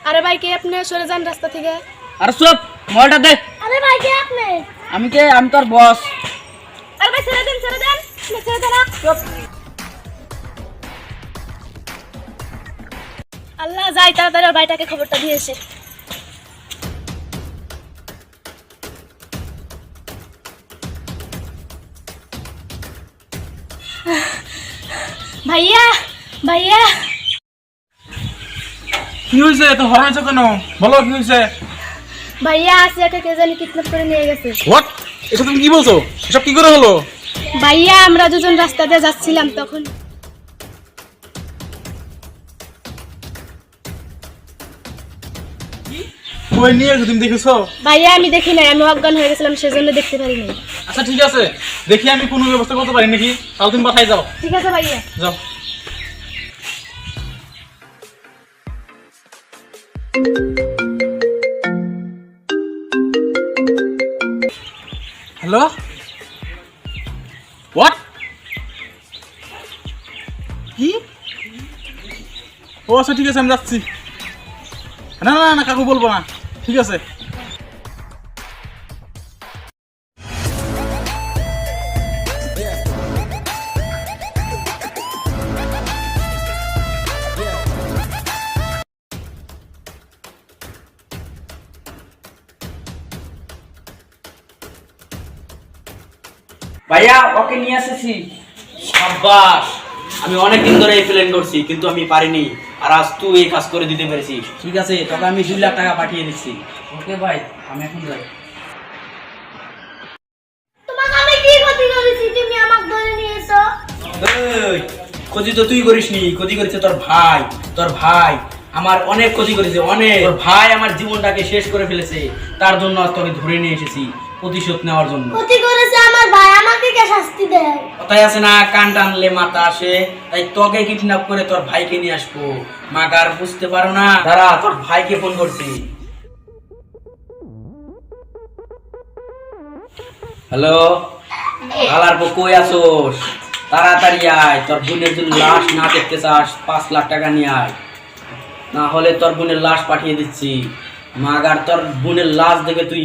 আরে ভাই কে আপনি? সরে যান রাস্তা থেকে। আরে চুপ, মোবাইলটা দে। আরে ভাই কে আপনি? আমি কে? আমি তোর বস। আরে ভাই ছেড়ে দেন, ছেড়ে দেন, ছেড়ে দেন। চুপ। আল্লাহ, যাই তাড়াতাড়ি ওর ভাইটাকে খবরটা দিয়ে এসে। ভাইয়া, ভাইয়া, কি হয়েছে? এত হরাইছো কেন? বলো কি হয়েছে? ভাইয়া আসিয়াকে কে জানি কিডন্যাপ করে নিয়ে গেছে। হোয়াট? এসব তুমি কি বলছো? এসব কি করে হলো? ভাইয়া আমরা দুজন রাস্তা দিয়ে যাচ্ছিলাম, তখন কই নিয়ে গেছো? তুমি দেখেছো? ভাইয়া আমি দেখি নাই, আমি অজ্ঞান হয়ে গেছিলাম, সেজন্য দেখতে পারি নাই। আচ্ছা ঠিক আছে, দেখি আমি কোনো ব্যবস্থা করতে পারি নাকি। তাহলে তুমি বাসায় যাও। ঠিক আছে ভাইয়া। যাও। Hello, what? কি? ও আচ্ছা ঠিক আছে, আমি যাচ্ছি। না না না, কাকু বলবো না। ঠিক আছে। ভাইয়া ওকে নিয়ে এসেছি। সাব্বাস, আমি অনেকদিন ধরে এই প্ল্যান করছি কিন্তু আমি পারিনি, আর আজ তুই এই কাজ করে দিতে পেরেছিস। ঠিক আছে, তোকে আমি 2 লাখ টাকা পাঠিয়ে দিচ্ছি। ওকে ভাই, আমি এখন যাই। তোমাকে আমি কি ক্ষতি করেছি তুমি আমাকে ধরে নিয়েছো? এই, ক্ষতি তো তুই করিসনি, ক্ষতি করেছে তোর ভাই। তোর ভাই আমার অনেক ক্ষতি করেছে, অনেক। তোর ভাই আমার জীবনটাকে শেষ করে ফেলেছে, তার জন্য আজ তোকে ধরে নিয়ে এসেছি প্রতিশোধ নেওয়ার জন্য। ক্ষতি করেছে আমার ভাই, আমাকে কে শাস্তি দেয়? কথাই আছে না, কান টানলে মাথা আসে। তাই তোকে কিডন্যাপ করে তোর ভাইকে নিয়ে আসবো। মা কার বুঝতে পারো না? দাঁড়া, তোর ভাইকে ফোন করছি। হ্যালো, আলার বউ কই আছোস? তাড়াতাড়ি আয়, তোর বোনের জন্য লাশ না দেখতে চাস 5 লাখ টাকা নিয়ে আয়, না হলে তোর বোনের লাশ পাঠিয়ে দিচ্ছি। মাগার তোর বোনের লাশ দেখে তুই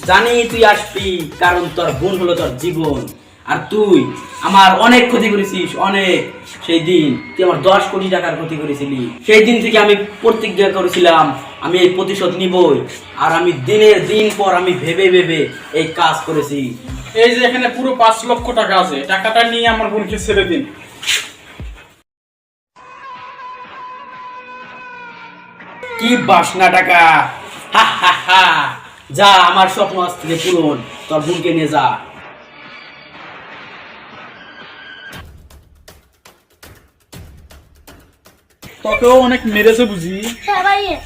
জানি তুই আসবি, কারণ তোর বোন হলো তোর জীবন। আর তুই আমার অনেক ক্ষতি করেছিস, অনেক। সেই দিন তুই আমার 10 কোটি টাকার ক্ষতি করেছিলি। সেই দিন থেকে আমি প্রতিজ্ঞা করেছিলাম আমি এই প্রতিশোধ নিবই। আর আমি দিনের দিন পর আমি ভেবে ভেবে এই কাজ করেছি। এই যে এখানে পুরো 5 লক্ষ টাকা আছে, টাকাটা নিয়ে আমার বোনকে ছেড়ে দিন। কি বাসনা টাকা! হা হা হা! যা, আমার স্বপ্ন আজ থেকে পূরণ। তোর বোনকে নিয়ে যা। তোকেও অনেক মেরেছে বুঝি। হ্যাঁ ভাইয়া।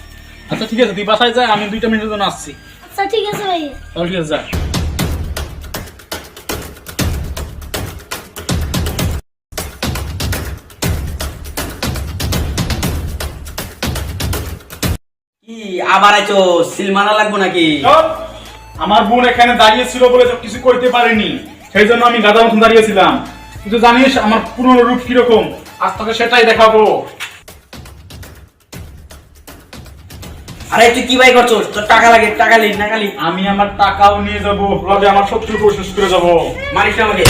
আচ্ছা ঠিক আছে, তুই বাসায় যা, আমি 2টা মিনিটের জন্য আসছি। আচ্ছা ঠিক আছে ভাইয়া। তাহলে ঠিক আছে, যা। কি আবার আইছো? সিলমানা লাগবো নাকি? চুপ! আমার বোন এখানে দাঁড়িয়ে ছিল বলে তো কিছু করতে পারিনি, সেই জন্য আমি গাধা মতন দাঁড়িয়েছিলাম। কিন্তু জানিস আমার পুরনো রূপ কিরকম? আজ তোকে সেটাই দেখাবো। আরে তুই কি ভাই করছস? তোর টাকা লাগে, টাকা লি, টাকা লি। আমি আমার টাকাও নিয়ে যাবো, লগে আমার শত্রুকেও শেষ করে যাবো। মারিস না আমাকে।